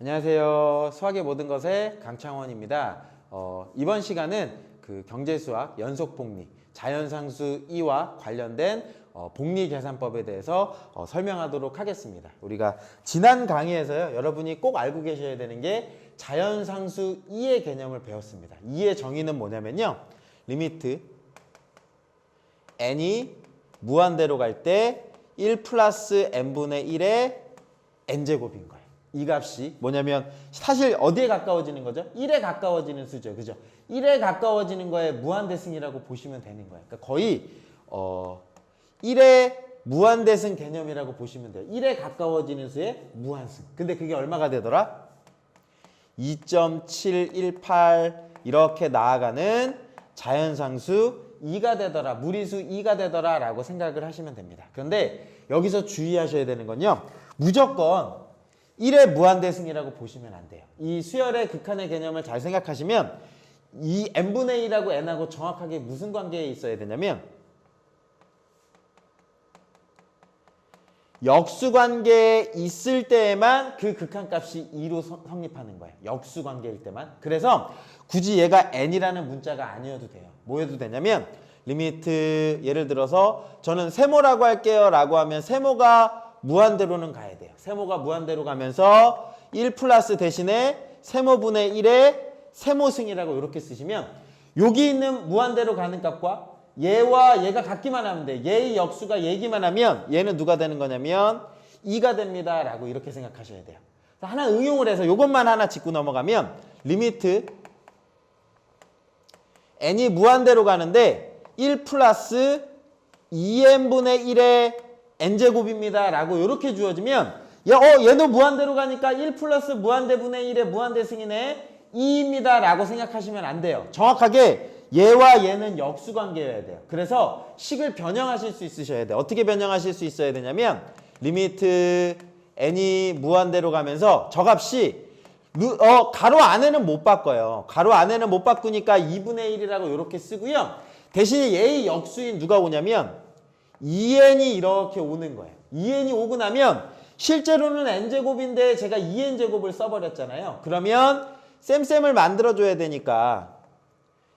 안녕하세요. 수학의 모든 것의 강창원입니다. 이번 시간은 그 경제수학 연속복리, 자연상수 2와 관련된 복리계산법에 대해서 설명하도록 하겠습니다. 우리가 지난 강의에서요, 여러분이 꼭 알고 계셔야 되는 게 자연상수 2의 개념을 배웠습니다. 2의 정의는 뭐냐면요, 리미트 n이 무한대로 갈 때 1 플러스 n분의 1의 n제곱인 거예요. 이 값이 뭐냐면 사실 어디에 가까워지는 거죠? 1에 가까워지는 수죠. 그죠? 1에 가까워지는 거에 무한대승이라고 보시면 되는 거예요. 그러니까 거의 1의 무한대승 개념이라고 보시면 돼요. 1에 가까워지는 수의 무한승. 근데 그게 얼마가 되더라? 2.718 이렇게 나아가는 자연상수 2가 되더라. 무리수 2가 되더라 라고 생각을 하시면 됩니다. 그런데 여기서 주의하셔야 되는 건요, 무조건 1의 무한대승이라고 보시면 안 돼요. 이 수열의 극한의 개념을 잘 생각하시면 이 n분의 1하고 n하고 정확하게 무슨 관계에 있어야 되냐면 역수관계에 있을 때에만 그 극한값이 2로 성립하는 거예요. 역수관계일 때만. 그래서 굳이 얘가 n이라는 문자가 아니어도 돼요. 뭐여도 되냐면 리미트, 예를 들어서 저는 세모라고 할게요 라고 하면 세모가 무한대로는 가야 돼요. 세모가 무한대로 가면서 1 플러스 대신에 세모분의 1의 세모승이라고 이렇게 쓰시면 여기 있는 무한대로 가는 값과 얘와 얘가 같기만 하면 돼. 얘의 역수가 얘기만 하면 얘는 누가 되는 거냐면 2가 됩니다 라고 이렇게 생각하셔야 돼요. 하나 응용을 해서 이것만 하나 짚고 넘어가면 리미트 n이 무한대로 가는데 1 플러스 2n분의 1의 n제곱입니다 라고 이렇게 주어지면 얘도 무한대로 가니까 1 플러스 무한대분의 1의 무한대승이네 2입니다 라고 생각하시면 안 돼요. 정확하게 얘와 얘는 역수관계여야 돼요. 그래서 식을 변형하실 수 있으셔야 돼요. 어떻게 변형하실 수 있어야 되냐면 리미트 n이 무한대로 가면서 저 값이 가로 안에는 못 바꿔요. 가로 안에는 못 바꾸니까 2분의 1이라고 이렇게 쓰고요. 대신에 얘의 역수인 누가 오냐면 2n이 이렇게 오는 거예요. 2n이 오고 나면 실제로는 n제곱인데 제가 2n제곱을 써버렸잖아요. 그러면 쌤을 만들어줘야 되니까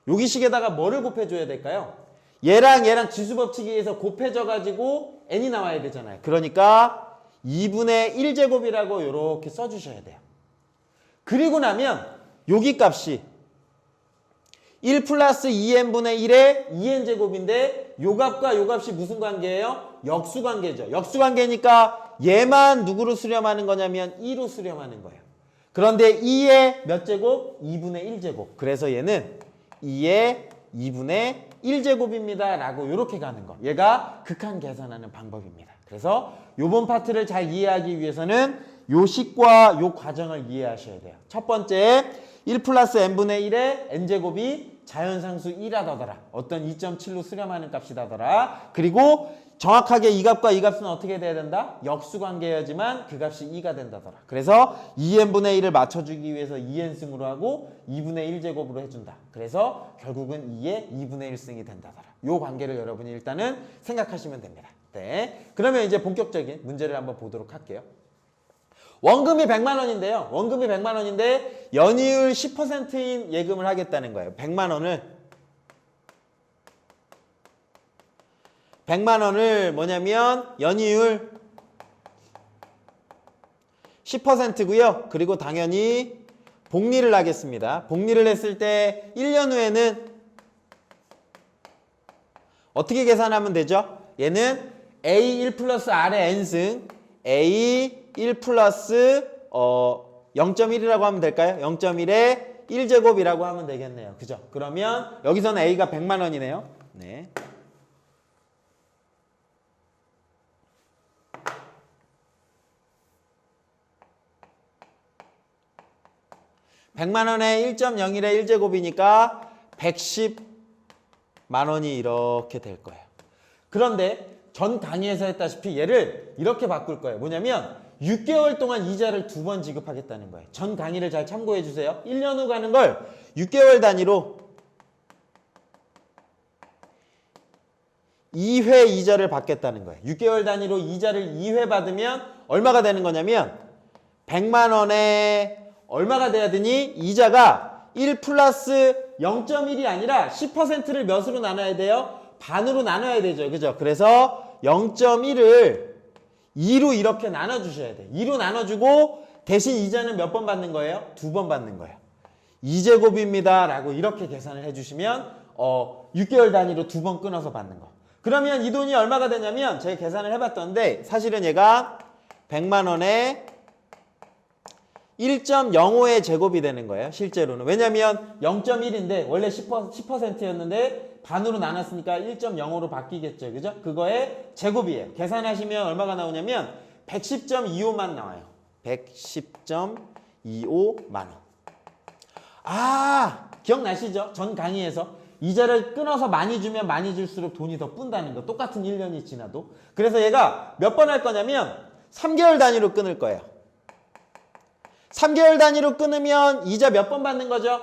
여기 식에다가 뭐를 곱해줘야 될까요? 얘랑 얘랑 지수법칙에 의해서 곱해져가지고 n이 나와야 되잖아요. 그러니까 2분의 1제곱이라고 이렇게 써주셔야 돼요. 그리고 나면 여기 값이 1 플러스 2n분의 1의 2n제곱인데 요 값과 요 값이 무슨 관계예요? 역수관계죠. 역수관계니까 얘만 누구로 수렴하는 거냐면 2로 수렴하는 거예요. 그런데 2의 몇 제곱? 2분의 1제곱. 그래서 얘는 2의 2분의 1제곱입니다 라고 이렇게 가는 거. 얘가 극한 계산하는 방법입니다. 그래서 요번 파트를 잘 이해하기 위해서는 요 식과 요 과정을 이해하셔야 돼요. 첫 번째, 1 플러스 n분의 1의 n제곱이 자연상수 2라더라. 어떤 2.7로 수렴하는 값이라더라. 그리고 정확하게 이 값과 이 값은 어떻게 돼야 된다? 역수관계여지만 그 값이 2가 된다더라. 그래서 2n분의 1을 맞춰주기 위해서 2n승으로 하고 2분의 1제곱으로 해준다. 그래서 결국은 2의 2분의 1승이 된다더라. 요 관계를 여러분이 일단은 생각하시면 됩니다. 네. 그러면 이제 본격적인 문제를 한번 보도록 할게요. 원금이 100만 원인데요. 원금이 100만 원인데 연이율 10%인 예금을 하겠다는 거예요. 100만 원을 뭐냐면 연이율 10%고요. 그리고 당연히 복리를 하겠습니다. 복리를 했을 때 1년 후에는 어떻게 계산하면 되죠? 얘는 A1 플러스 R의 N승 A 1 플러스 0.1이라고 하면 될까요? 0.1의 1제곱이라고 하면 되겠네요. 그죠? 그러면 여기서는 A가 100만 원이네요. 네. (100만 원에 1.01의 1제곱이니까) 110만 원이 이렇게 될 거예요. 그런데 전 강의에서 했다시피 얘를 이렇게 바꿀 거예요. 뭐냐면 6개월 동안 이자를 2번 지급하겠다는 거예요. 전 강의를 잘 참고해 주세요. 1년 후 가는 걸 6개월 단위로 2회 이자를 받겠다는 거예요. 6개월 단위로 이자를 2회 받으면 얼마가 되는 거냐면 100만 원에 얼마가 돼야 되니? 이자가 1 플러스 0.1이 아니라 10%를 몇으로 나눠야 돼요? 반으로 나눠야 되죠. 그죠? 그래서 0.1을 2로 이렇게 나눠주셔야 돼요. 2로 나눠주고 대신 이자는 몇 번 받는 거예요? 2번 받는 거예요. 2제곱입니다. 라고 이렇게 계산을 해주시면 6개월 단위로 2번 끊어서 받는 거. 그러면 이 돈이 얼마가 되냐면 제가 계산을 해봤던데 사실은 얘가 100만 원에 1.05의 제곱이 되는 거예요. 실제로는. 왜냐면 0.1인데 원래 10%였는데 반으로 나눴으니까 1.05로 바뀌겠죠. 그죠? 그거의 제곱이에요. 계산하시면 얼마가 나오냐면 110.25만 나와요. 110.25만 원. 아, 기억나시죠? 전 강의에서 이자를 끊어서 많이 주면 많이 줄수록 돈이 더 푼다는 거. 똑같은 1년이 지나도. 그래서 얘가 몇 번 할 거냐면 3개월 단위로 끊을 거예요. 3개월 단위로 끊으면 이자 몇 번 받는 거죠?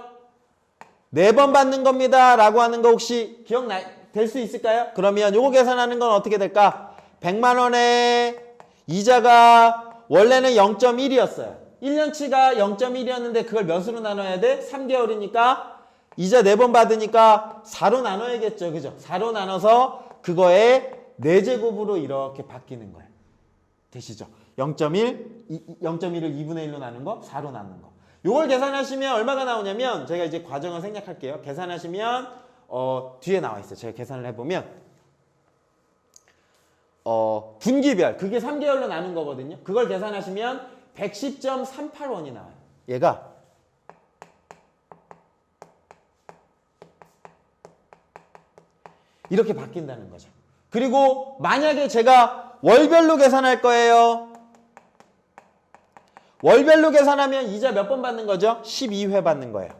4번 받는 겁니다. 라고 하는 거 혹시 될 수 있을까요? 그러면 요거 계산하는 건 어떻게 될까? 100만 원에 이자가 원래는 0.1이었어요. 1년치가 0.1이었는데 그걸 몇으로 나눠야 돼? 3개월이니까 이자 4번 받으니까 4로 나눠야겠죠. 그죠? 4로 나눠서 그거에 4제곱으로 이렇게 바뀌는 거예요. 되시죠? 0.1을 2분의 1로 나눈 거, 4로 나눈 거. 요걸 계산하시면 얼마가 나오냐면 제가 이제 과정을 생략할게요. 계산하시면 뒤에 나와 있어요. 제가 계산을 해보면 분기별, 그게 3개월로 나눈 거거든요. 그걸 계산하시면 110.38원이 나와요. 얘가 이렇게 바뀐다는 거죠. 그리고 만약에 제가 월별로 계산할 거예요. 월별로 계산하면 이자 몇 번 받는 거죠? 12회 받는 거예요.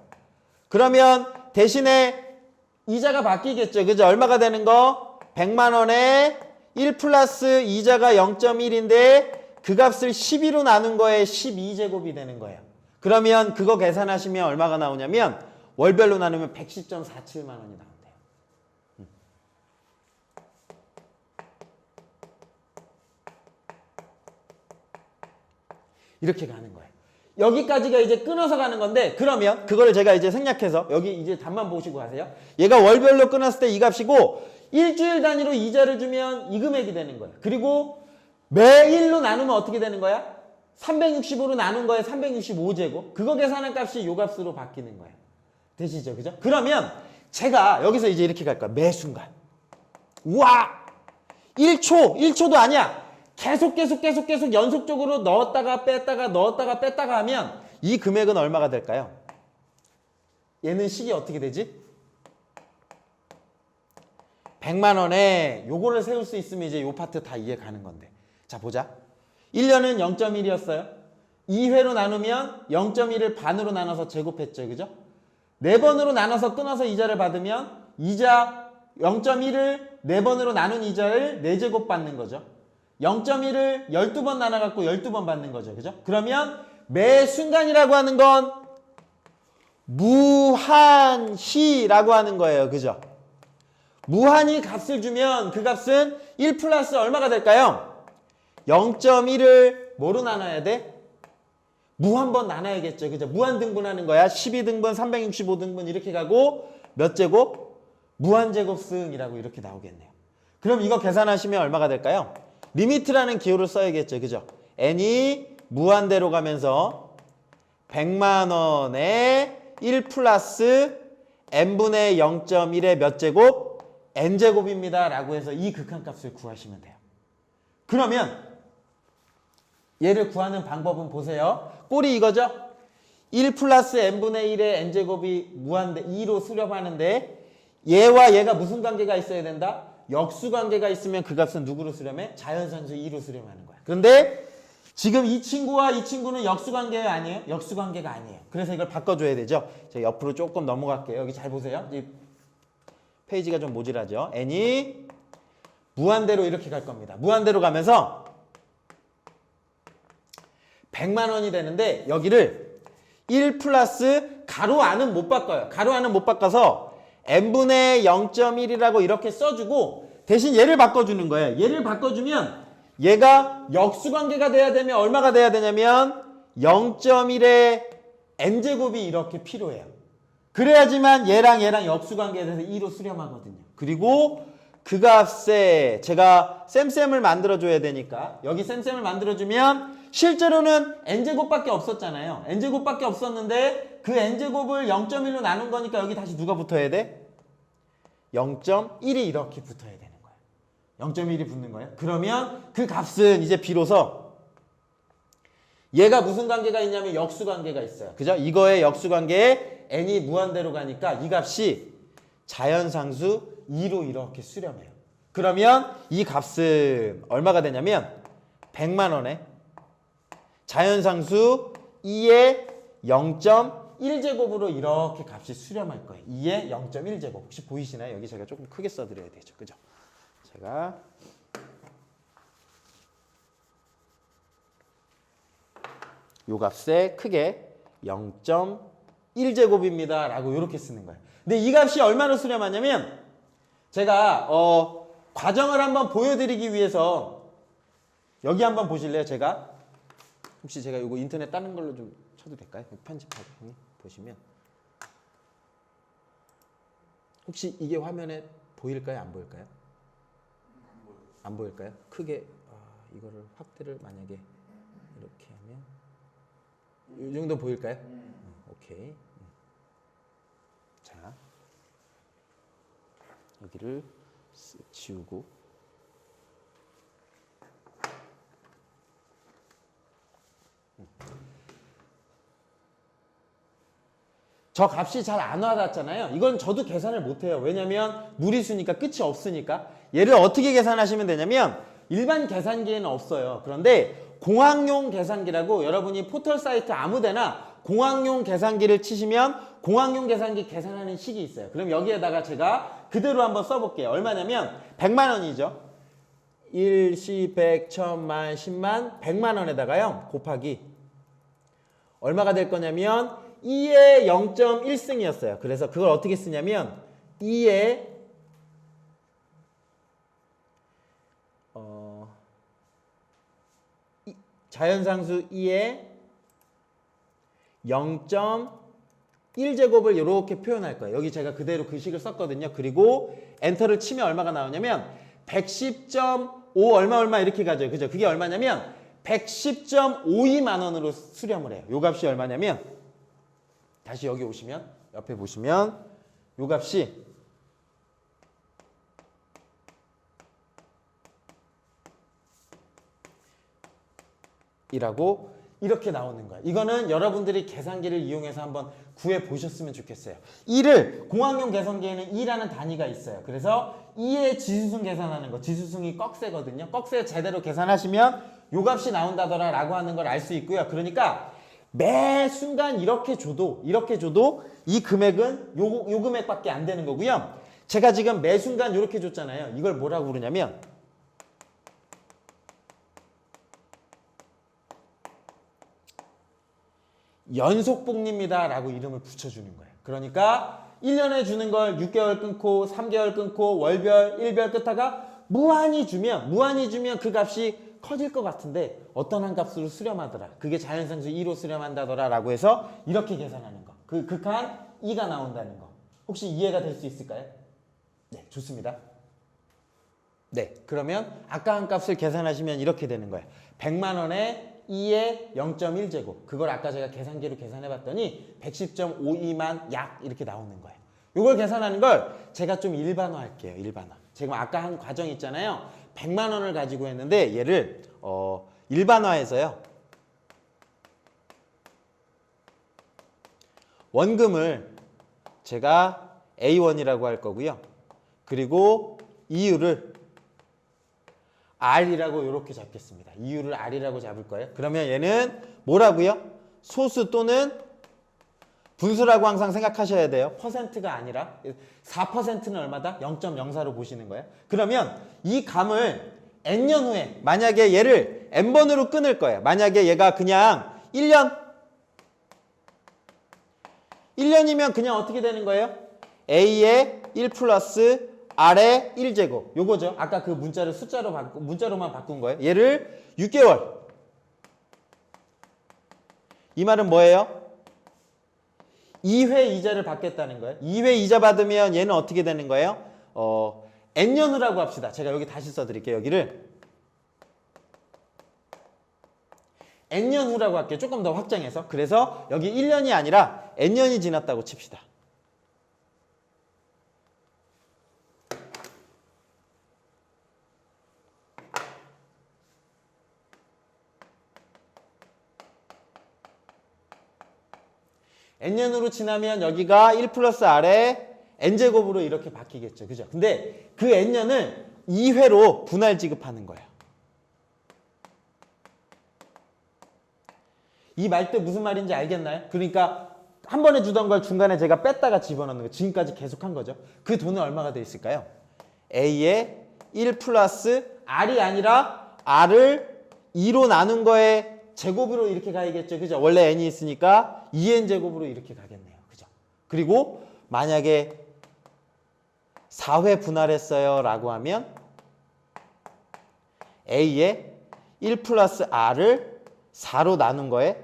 그러면 대신에 이자가 바뀌겠죠. 그죠? 얼마가 되는 거? 100만 원에 1 플러스 이자가 0.1인데 그 값을 12로 나눈 거에 12제곱이 되는 거예요. 그러면 그거 계산하시면 얼마가 나오냐면 월별로 나누면 110.47만 원이 나온대요. 이렇게 가는 거예요. 여기까지가 이제 끊어서 가는 건데 그러면 그거를 제가 이제 생략해서 여기 이제 답만 보시고 가세요. 얘가 월별로 끊었을 때 이 값이고 일주일 단위로 이자를 주면 이 금액이 되는 거예요. 그리고 매일로 나누면 어떻게 되는 거야? 365로 나눈 거에 365제곱. 그거 계산한 값이 요 값으로 바뀌는 거예요. 되시죠? 그죠? 그러면 제가 여기서 이제 이렇게 갈 거야. 매 순간. 우와! 1초도 아니야. 계속 연속적으로 넣었다가 뺐다가 하면 이 금액은 얼마가 될까요? 얘는 식이 어떻게 되지? 100만 원에 요거를 세울 수 있으면 이제 요 파트 다 이해 가는 건데. 자, 보자. 1년은 0.1이었어요. 2회로 나누면 0.1을 반으로 나눠서 제곱했죠. 그죠? 4번으로 나눠서 끊어서 이자를 받으면 이자 0.1을 4번으로 나눈 이자를 4제곱 받는 거죠. 0.1을 12번 나눠갖고 12번 받는 거죠. 그죠? 그러면 매 순간이라고 하는 건 무한히라고 하는 거예요. 그죠? 무한히 값을 주면 그 값은 1 플러스 얼마가 될까요? 0.1을 뭐로 나눠야 돼? 무한번 나눠야겠죠. 그죠? 무한등분하는 거야. 12등분, 365등분 이렇게 가고 몇 제곱? 무한제곱승이라고 이렇게 나오겠네요. 그럼 이거 계산하시면 얼마가 될까요? 리미트라는 기호를 써야겠죠. 그죠? n이 무한대로 가면서 100만 원에 1 플러스 n분의 0.1의 몇 제곱? n제곱입니다. 라고 해서 이 극한값을 구하시면 돼요. 그러면 얘를 구하는 방법은 보세요. 꼴이 이거죠? 1 플러스 n분의 1의 n제곱이 무한대 2로 수렴하는데 얘와 얘가 무슨 관계가 있어야 된다? 역수관계가 있으면 그 값은 누구로 수렴해? 자연산수 2로 수렴하는 거야. 그런데 지금 이 친구와 이 친구는 역수관계 아니에요? 역수관계가 아니에요. 그래서 이걸 바꿔줘야 되죠. 제가 옆으로 조금 넘어갈게요. 여기 잘 보세요. 이 페이지가 좀 모질하죠. n이 무한대로 이렇게 갈 겁니다. 무한대로 가면서 100만 원이 되는데 여기를 1 플러스 가로 안은 못 바꿔요. 가로 안은 못 바꿔서 n분의 0.1이라고 이렇게 써주고 대신 얘를 바꿔주는 거예요. 얘를 바꿔주면 얘가 역수관계가 돼야 되면 얼마가 돼야 되냐면 0.1의 n제곱이 이렇게 필요해요. 그래야지만 얘랑 역수관계에 대해서 2로 수렴하거든요. 그리고 그 값에 제가 쌤을 만들어줘야 되니까 여기 쌤을 만들어주면 실제로는 n제곱밖에 없었잖아요. n제곱밖에 없었는데 그 n제곱을 0.1로 나눈 거니까 여기 다시 누가 붙어야 돼? 0.1이 이렇게 붙어야 되는 거예요. 0.1이 붙는 거예요. 그러면 그 값은 이제 비로소 얘가 무슨 관계가 있냐면 역수관계가 있어요. 그죠? 이거의 역수관계에 n이 무한대로 가니까 이 값이 자연상수 2로 이렇게 수렴해요. 그러면 이 값은 얼마가 되냐면 100만 원에 자연상수 2의 0.1제곱으로 이렇게 값이 수렴할 거예요. 2의 0.1제곱. 혹시 보이시나요? 여기 제가 조금 크게 써드려야 되죠. 그죠? 제가 요 값에 크게 0.1제곱입니다. 라고 이렇게 쓰는 거예요. 근데 이 값이 얼마로 수렴하냐면 제가 과정을 한번 보여드리기 위해서 여기 한번 보실래요? 혹시 제가 이거 인터넷 다른 걸로 좀 쳐도 될까요? 편집하고 보시면 혹시 이게 화면에 보일까요? 안 보일까요? 안 보일까요? 크게 이거를 확대를 만약에 이렇게 하면 이 정도 보일까요? 오케이. 자, 여기를 쓱 지우고 저 값이 잘 안 와닿잖아요. 이건 저도 계산을 못해요. 왜냐면 무리수니까 끝이 없으니까. 얘를 어떻게 계산하시면 되냐면 일반 계산기에는 없어요. 그런데 공학용 계산기라고 여러분이 포털 사이트 아무데나 공학용 계산기를 치시면 공학용 계산기 계산하는 식이 있어요. 그럼 여기에다가 제가 그대로 한번 써볼게요. 얼마냐면 100만 원이죠. 1, 10, 100, 1000만, 10만, 100만 원에다가요. 곱하기 얼마가 될 거냐면 2의 0.1승이었어요. 그래서 그걸 어떻게 쓰냐면 2의 자연상수 2의 0.1제곱을 이렇게 표현할 거예요. 여기 제가 그대로 그 식을 썼거든요. 그리고 엔터를 치면 얼마가 나오냐면 110.5 얼마 이렇게 가죠. 그죠? 그게 얼마냐면 110.52만 원으로 수렴을 해요. 요 값이 얼마냐면 다시 여기 오시면 옆에 보시면 요 값이 이라고 이렇게 나오는 거야. 이거는 여러분들이 계산기를 이용해서 한번 구해 보셨으면 좋겠어요. 2를 공학용 계산기에는 2라는 단위가 있어요. 그래서 2의 지수승 계산하는 거. 지수승이 꺽쇠거든요. 꺽쇠 제대로 계산하시면 요 값이 나온다더라 라고 하는 걸 알 수 있고요. 그러니까 매 순간 이렇게 줘도 이 금액은 요 금액밖에 안 되는 거고요. 제가 지금 매 순간 이렇게 줬잖아요. 이걸 뭐라고 부르냐면 연속복리입니다 라고 이름을 붙여주는 거예요. 그러니까 1년에 주는 걸 6개월 끊고 3개월 끊고 월별, 일별 끊다가 무한히 주면 그 값이 커질 것 같은데 어떤 한 값으로 수렴하더라. 그게 자연상수 2로 수렴한다더라 라고 해서 이렇게 계산하는 거. 그 극한 2가 나온다는 거. 혹시 이해가 될 수 있을까요? 네, 좋습니다. 네, 그러면 아까 한 값을 계산하시면 이렇게 되는 거예요. 100만 원에 2의 0.1제곱. 그걸 아까 제가 계산기로 계산해봤더니 110.52만 약 이렇게 나오는 거예요. 이걸 계산하는 걸 제가 좀 일반화할게요. 일반화. 지금 아까 한 과정 있잖아요. 100만 원을 가지고 했는데 얘를 일반화해서요. 원금을 제가 A1이라고 할 거고요. 그리고 이유를 R이라고 이렇게 잡겠습니다. 이유를 R이라고 잡을 거예요. 그러면 얘는 뭐라고요? 소수 또는 분수라고 항상 생각하셔야 돼요. 퍼센트가 아니라 4%는 얼마다? 0.04로 보시는 거예요. 그러면 이 감을 n년 후에 만약에 얘를 n번으로 끊을 거예요. 만약에 얘가 그냥 1년이면 그냥 어떻게 되는 거예요? A의 1 플러스 R의 1제곱. 요거죠. 아까 그 문자를 문자로만 바꾼 거예요. 얘를 6개월. 이 말은 뭐예요? 2회 이자를 받겠다는 거예요. 2회 이자 받으면 얘는 어떻게 되는 거예요? n년 후라고 합시다. 제가 여기 다시 써드릴게요. 여기를 n년 후라고 할게요. 조금 더 확장해서. 그래서 여기 1년이 아니라 n년이 지났다고 칩시다. n년으로 지나면 여기가 1 플러스 r에 n제곱으로 이렇게 바뀌겠죠. 그죠? 근데 그 n년을 2회로 분할 지급하는 거예요. 이 말 때 무슨 말인지 알겠나요? 그러니까 한 번에 주던 걸 중간에 제가 뺐다가 집어넣는 거. 지금까지 계속 한 거죠. 그 돈은 얼마가 돼 있을까요? A에 1 플러스 R이 아니라 R을 2로 나눈 거에 제곱으로 이렇게 가야겠죠. 그죠? 원래 n이 있으니까 2n 제곱으로 이렇게 가겠네요. 그죠? 그리고 만약에 4회 분할했어요 라고 하면 A에 1 플러스 R을 4로 나눈 거에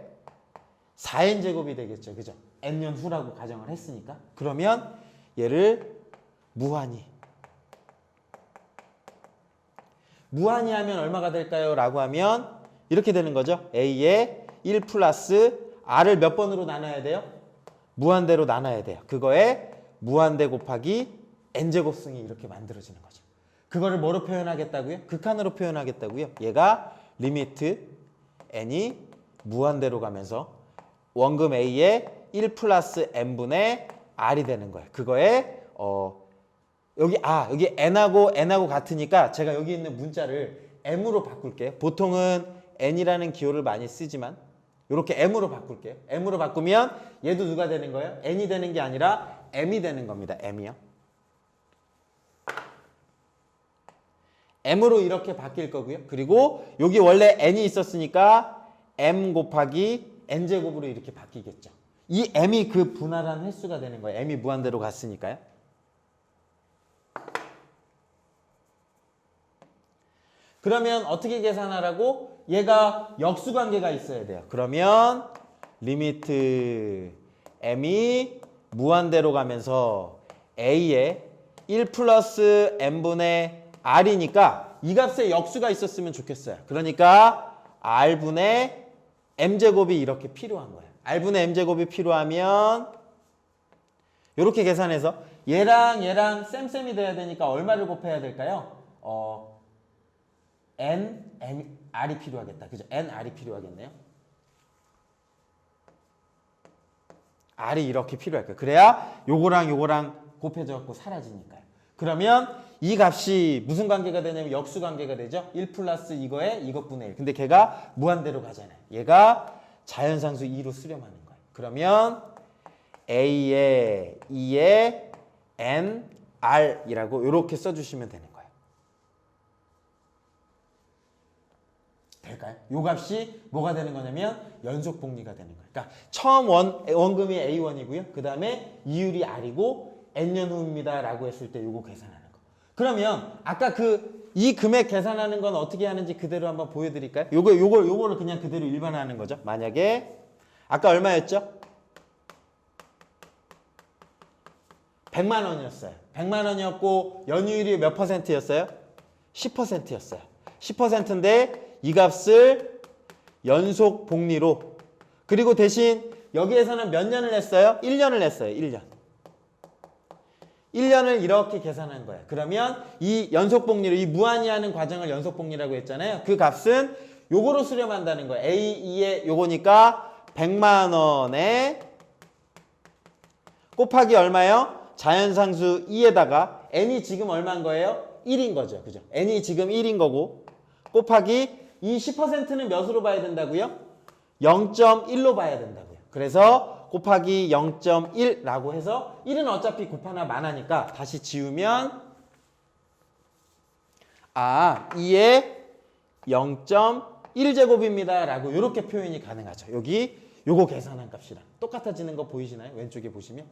4n 제곱이 되겠죠. 그죠? n년 후라고 가정을 했으니까. 그러면 얘를 무한히 하면 얼마가 될까요? 라고 하면 이렇게 되는 거죠. A에 1 플러스 R을 몇 번으로 나눠야 돼요? 무한대로 나눠야 돼요. 그거에 무한대 곱하기 n제곱승이 이렇게 만들어지는 거죠. 그거를 뭐로 표현하겠다고요? 극한으로 표현하겠다고요? 얘가 리미트 n이 무한대로 가면서 원금 A에 1 플러스 n분의 R이 되는 거예요. 그거에 여기 n하고 같으니까 제가 여기 있는 문자를 m으로 바꿀게요. 보통은 n이라는 기호를 많이 쓰지만 이렇게 m으로 바꿀게요. m으로 바꾸면 얘도 누가 되는 거예요? n이 되는 게 아니라 m이 되는 겁니다. m이요. m으로 이렇게 바뀔 거고요. 그리고 여기 원래 n이 있었으니까 m 곱하기 n제곱으로 이렇게 바뀌겠죠. 이 m이 그 분할한 횟수가 되는 거예요. m이 무한대로 갔으니까요. 그러면 어떻게 계산하라고? 얘가 역수관계가 있어야 돼요. 그러면 리미트 m이 무한대로 가면서 a에 1 플러스 n분의 r이니까 이 값에 역수가 있었으면 좋겠어요. 그러니까 r분의 m제곱이 이렇게 필요한 거예요. r분의 m제곱이 필요하면 이렇게 계산해서 얘랑 쌤이 돼야 되니까 얼마를 곱해야 될까요? R이 필요하겠다. 그죠? R이 필요하겠네요. R이 이렇게 필요할 거예요. 그래야 요거랑 곱해져 갖고 사라지니까요. 그러면 이 값이 무슨 관계가 되냐면 역수 관계가 되죠. 1 플러스 이거에 이것분의 1. 근데 걔가 무한대로 가잖아요. 얘가 자연상수 2로 수렴하는 거예요. 그러면 A에 2에 N, R이라고 이렇게 써주시면 되는 거예요. 될까요? 요 값이 뭐가 되는 거냐면 연속 복리가 되는 거예요. 그러니까 처음 원금이 A1이고요. 그 다음에 이율이 R이고 N년 후입니다 라고 했을 때 요거 계산하는 거. 그러면 아까 이 금액 계산하는 건 어떻게 하는지 그대로 한번 보여드릴까요? 요거를 그냥 그대로 일반화하는 거죠. 만약에 아까 얼마였죠? 100만 원이었어요. 100만 원이었고 연이율이 몇 %였어요? 10%였어요. 10%인데 이 값을 연속 복리로 그리고 대신 여기에서는 몇 년을 냈어요? 1년을 냈어요. 1년. 1년을 이렇게 계산한 거예요. 그러면 이 연속 복리로 이 무한히하는 과정을 연속 복리라고 했잖아요. 그 값은 요거로 수렴한다는 거예요. A2의 요거니까 100만 원에 곱하기 얼마요? 자연상수 2에다가 n이 지금 얼마인 거예요? 1인 거죠. 그죠? n이 지금 1인 거고 곱하기 이 10%는 몇으로 봐야 된다고요? 0.1로 봐야 된다고요. 그래서 곱하기 0.1라고 해서 1은 어차피 곱하나 마나니까 다시 지우면 2의 0.1제곱입니다 라고 이렇게 표현이 가능하죠. 여기 요거 계산한 값이랑 똑같아지는 거 보이시나요? 왼쪽에 보시면.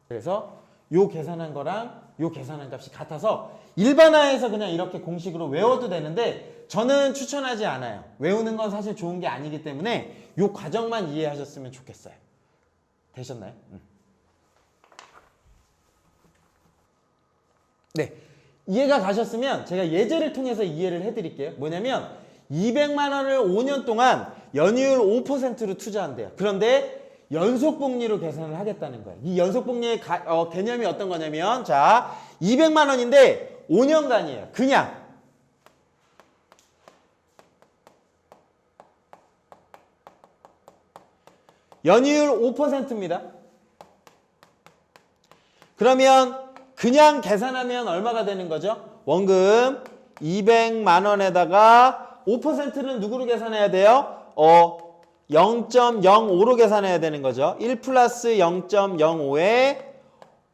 그래서 요 계산한 거랑 요 계산한 값이 같아서 일반화해서 그냥 이렇게 공식으로 외워도 되는데 저는 추천하지 않아요. 외우는 건 사실 좋은 게 아니기 때문에 요 과정만 이해하셨으면 좋겠어요. 되셨나요? 네. 이해가 가셨으면 제가 예제를 통해서 이해를 해드릴게요. 뭐냐면 200만 원을 5년 동안 연이율 5%로 투자한대요. 그런데 연속복리로 계산을 하겠다는 거예요. 이 연속복리의 개념이 어떤 거냐면 자 200만 원인데 5년간이에요. 그냥 연이율 5%입니다. 그러면 그냥 계산하면 얼마가 되는 거죠? 원금 200만 원에다가 5%는 누구로 계산해야 돼요? 0.05로 계산해야 되는 거죠. 1 플러스 0.05에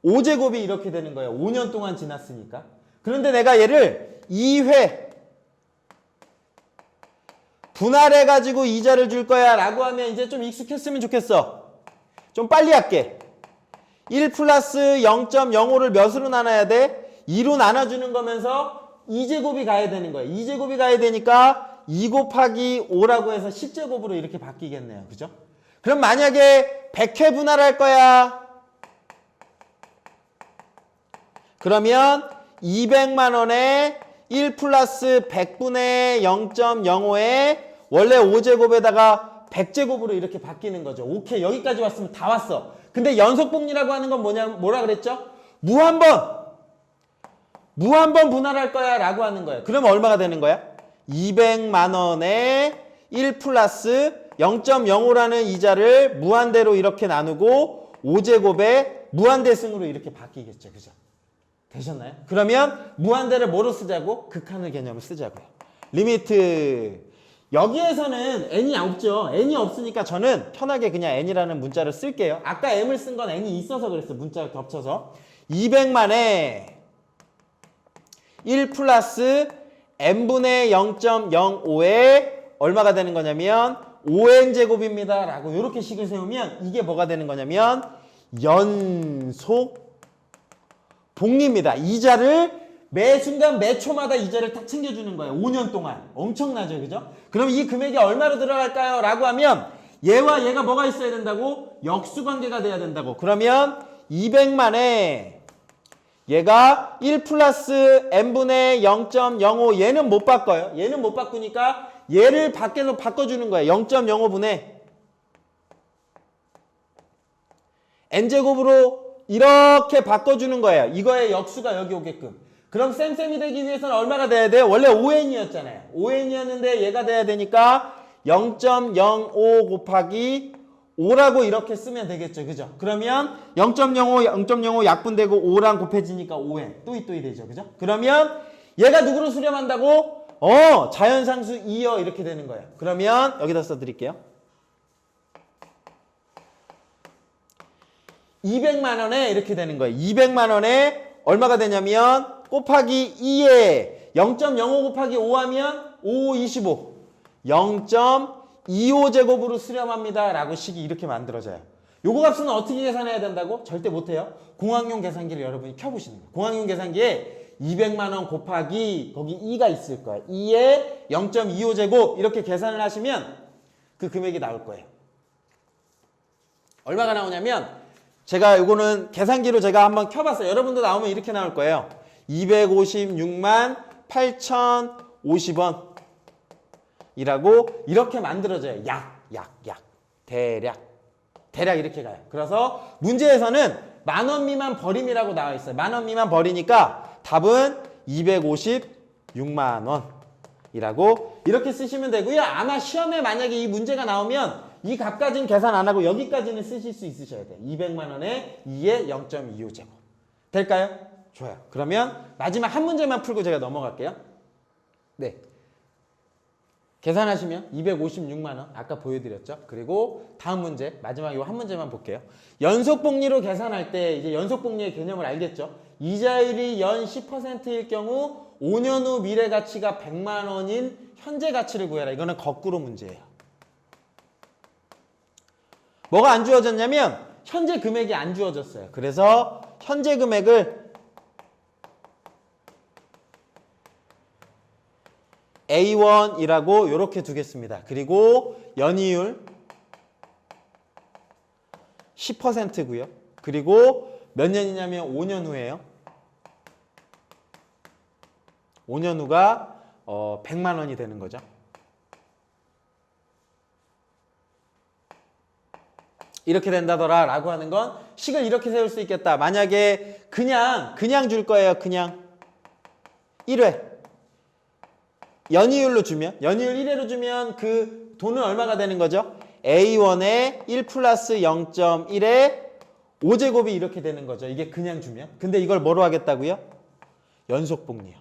5제곱이 이렇게 되는 거예요. 5년 동안 지났으니까. 그런데 내가 얘를 2회 분할해가지고 이자를 줄 거야 라고 하면 이제 좀 익숙했으면 좋겠어. 좀 빨리 할게. 1 플러스 0.05를 몇으로 나눠야 돼? 2로 나눠주는 거면서 2제곱이 가야 되는 거예요. 2제곱이 가야 되니까 2 곱하기 5라고 해서 10제곱으로 이렇게 바뀌겠네요. 그죠? 그럼 만약에 100회 분할할 거야. 그러면 200만 원에 1 플러스 100분의 0.05에 원래 5제곱에다가 100제곱으로 이렇게 바뀌는 거죠. 오케이, 여기까지 왔으면 다 왔어. 근데 연속복리라고 하는 건 뭐라 그랬죠? 무한번 분할할 거야 라고 하는 거예요. 그러면 얼마가 되는 거야? 200만 원에 1 플러스 0.05라는 이자를 무한대로 이렇게 나누고 5제곱에 무한대승으로 이렇게 바뀌겠죠. 그죠? 되셨나요? 그러면 무한대를 뭐로 쓰자고? 극한의 개념을 쓰자고요. 리미트. 여기에서는 n이 없죠. n이 없으니까 저는 편하게 그냥 n이라는 문자를 쓸게요. 아까 m을 쓴 건 n이 있어서 그랬어요. 문자가 겹쳐서. 200만에 1 플러스 n분의 0.05에 얼마가 되는 거냐면 5n제곱입니다 라고 이렇게 식을 세우면 이게 뭐가 되는 거냐면 연속 복리입니다. 이자를 매 순간 매 초마다 이자를 딱 챙겨주는 거예요. 5년 동안. 엄청나죠. 그죠? 그럼 이 금액이 얼마로 들어갈까요? 라고 하면 얘와 얘가 뭐가 있어야 된다고? 역수관계가 돼야 된다고. 그러면 200만에 얘가 1 플러스 n분의 0.05 얘는 못 바꿔요. 얘는 못 바꾸니까 얘를 밖에서 바꿔주는 거예요. 0.05분의 n제곱으로 이렇게 바꿔주는 거예요. 이거의 역수가 여기 오게끔. 그럼 쌤쌤이 되기 위해서는 얼마가 돼야 돼요? 원래 5n이었잖아요. 5n이었는데 얘가 돼야 되니까 0.05 곱하기 5라고 이렇게 쓰면 되겠죠. 그죠? 그러면 0.05 약분되고 5랑 곱해지니까 5n. 또이 되죠. 그죠? 그러면 얘가 누구로 수렴한다고? 자연상수 2여 이렇게 되는 거예요. 그러면 여기다 써드릴게요. 200만 원에 이렇게 되는 거예요. 200만 원에 얼마가 되냐면 곱하기 2에 0.05 곱하기 5 하면 5, 25. 0.25제곱으로 수렴합니다. 라고 식이 이렇게 만들어져요. 요거 값은 어떻게 계산해야 된다고? 절대 못해요. 공학용 계산기를 여러분이 켜보시는 거예요. 공학용 계산기에 200만 원 곱하기 거기 2가 있을 거예요. 2에 0.25제곱 이렇게 계산을 하시면 그 금액이 나올 거예요. 얼마가 나오냐면 제가 요거는 계산기로 제가 한번 켜봤어요. 여러분도 나오면 이렇게 나올 거예요. 256만 8,050원 이라고 이렇게 만들어져요. 대략 이렇게 가요. 그래서 문제에서는 만원 미만 버림이라고 나와 있어요. 만원 미만 버리니까 답은 256만 원이라고 이렇게 쓰시면 되고요. 아마 시험에 만약에 이 문제가 나오면 이 값까지는 계산 안 하고 여기까지는 쓰실 수 있으셔야 돼요. 200만 원에 2에 0.25제곱. 될까요? 좋아요. 그러면 마지막 한 문제만 풀고 제가 넘어갈게요. 네. 계산하시면 256만 원 아까 보여드렸죠. 그리고 다음 문제 마지막 이 한 문제만 볼게요. 연속복리로 계산할 때 이제 연속복리의 개념을 알겠죠. 이자율이 연 10%일 경우 5년 후 미래 가치가 100만 원인 현재 가치를 구해라. 이거는 거꾸로 문제예요. 뭐가 안 주어졌냐면 현재 금액이 안 주어졌어요. 그래서 현재 금액을 A1이라고 이렇게 두겠습니다. 그리고 연이율 10%고요. 그리고 몇 년이냐면 5년 후예요. 5년 후가 100만 원이 되는 거죠. 이렇게 된다더라 라고 하는 건 식을 이렇게 세울 수 있겠다. 만약에 그냥 줄 거예요. 그냥 1회 연이율로 주면, 연이율 1회로 주면 그 돈은 얼마가 되는 거죠? A1에 1 플러스 0.1에 5제곱이 이렇게 되는 거죠. 이게 그냥 주면. 근데 이걸 뭐로 하겠다고요? 연속복리요.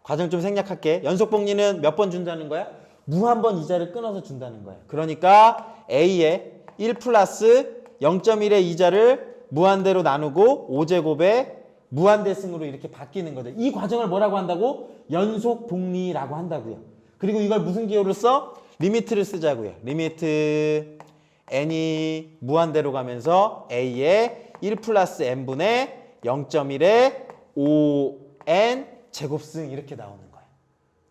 과정 좀 생략할게. 연속복리는 몇 번 준다는 거야? 무한번 이자를 끊어서 준다는 거야. 그러니까 A에 1 플러스 0.1의 이자를 무한대로 나누고 5제곱에 무한대승으로 이렇게 바뀌는 거죠. 이 과정을 뭐라고 한다고? 연속복리라고 한다고요. 그리고 이걸 무슨 기호를 써? 리미트를 쓰자고요. 리미트 n이 무한대로 가면서 a에 1 플러스 n분의 0.1에 5n 제곱승 이렇게 나오는 거예요.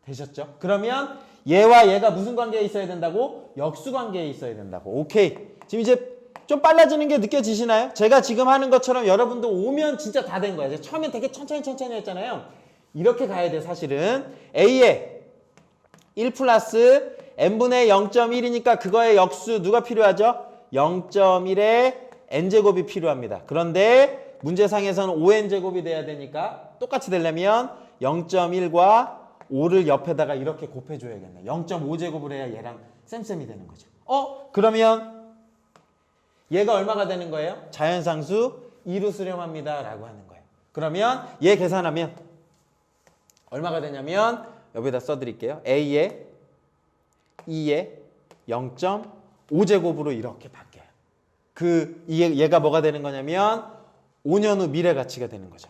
되셨죠? 그러면 얘와 얘가 무슨 관계에 있어야 된다고? 역수 관계에 있어야 된다고. 오케이. 지금 이제 좀 빨라지는 게 느껴지시나요? 제가 지금 하는 것처럼 여러분도 오면 진짜 다 된 거예요. 처음엔 되게 천천히 했잖아요. 이렇게 가야 돼 사실은. a에 1 플러스 n분의 0.1이니까 그거의 역수 누가 필요하죠? 0.1의 n제곱이 필요합니다. 그런데 문제상에서는 5n제곱이 돼야 되니까 똑같이 되려면 0.1과 5를 옆에다가 이렇게 곱해줘야겠네. 0.5제곱을 해야 얘랑 쌤쌤이 되는 거죠. 그러면 얘가 얼마가 되는 거예요? 자연상수 2로 수렴합니다 라고 하는 거예요. 그러면 얘 계산하면 얼마가 되냐면 여기다 써드릴게요. a에 2에 0.5제곱으로 이렇게 바뀌어요. 얘가 뭐가 되는 거냐면 5년 후 미래 가치가 되는 거죠.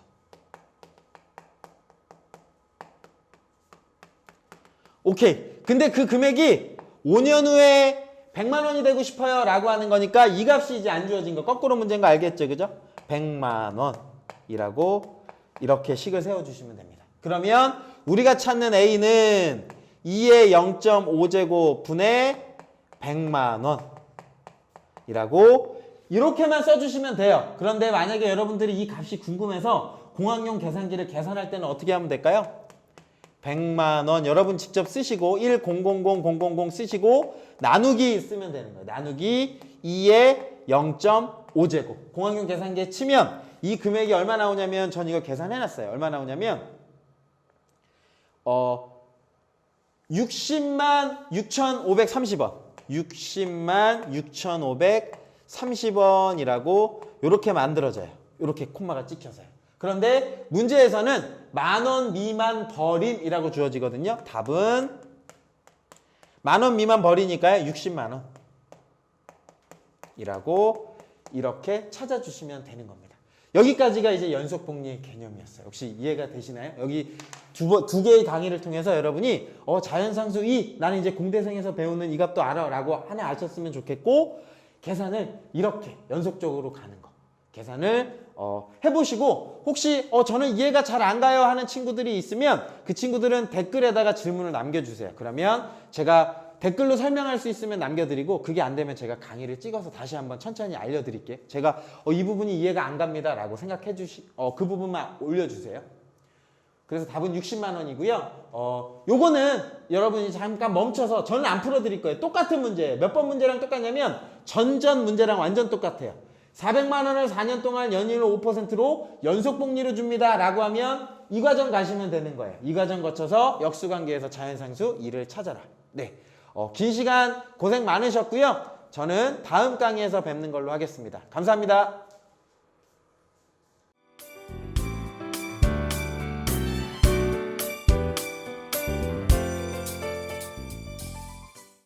오케이. 근데 그 금액이 5년 후에 100만 원이 되고 싶어요 라고 하는 거니까 이 값이 이제 안 주어진 거. 거꾸로 문제인 거 알겠죠? 그죠? 100만 원이라고 이렇게 식을 세워주시면 됩니다. 그러면 우리가 찾는 A는 2의 0.5제곱 분의 100만 원이라고 이렇게만 써주시면 돼요. 그런데 만약에 여러분들이 이 값이 궁금해서 공학용 계산기를 계산할 때는 어떻게 하면 될까요? 100만 원 여러분 직접 쓰시고 1,000,000 쓰시고 나누기 쓰면 되는 거예요. 나누기 2의 0.5제곱. 공학용 계산기에 치면 이 금액이 얼마 나오냐면 전 이거 계산해놨어요. 얼마 나오냐면 60만 6,530원. 60만 6,530원이라고 이렇게 만들어져요. 이렇게 콤마가 찍혀서요. 그런데 문제에서는 10,000원 미만 벌임이라고 주어지거든요. 답은 10,000원 미만 벌이니까요. 60만 원이라고 이렇게 찾아주시면 되는 겁니다. 여기까지가 이제 연속복리의 개념이었어요. 혹시 이해가 되시나요? 여기 두 개의 강의를 통해서 여러분이 자연상수 2 나는 이제 공대생에서 배우는 이 값도 알아 라고 하나 아셨으면 좋겠고 계산을 이렇게 연속적으로 가는 거 계산을 해보시고 혹시 저는 이해가 잘 안 가요 하는 친구들이 있으면 그 친구들은 댓글에다가 질문을 남겨주세요. 그러면 제가 댓글로 설명할 수 있으면 남겨드리고 그게 안 되면 제가 강의를 찍어서 다시 한번 천천히 알려드릴게요. 제가 이 부분이 이해가 안 갑니다 라고 생각해 그 부분만 올려주세요. 그래서 답은 60만 원이고요. 요거는 여러분이 잠깐 멈춰서 저는 안 풀어드릴 거예요. 똑같은 문제예요. 몇 번 문제랑 똑같냐면 전전 문제랑 완전 똑같아요. 400만 원을 4년 동안 연이율 5%로 연속복리로 줍니다 라고 하면 이 과정 가시면 되는 거예요. 이 과정 거쳐서 역수관계에서 자연상수 2를 찾아라. 네, 긴 시간 고생 많으셨고요. 저는 다음 강의에서 뵙는 걸로 하겠습니다. 감사합니다.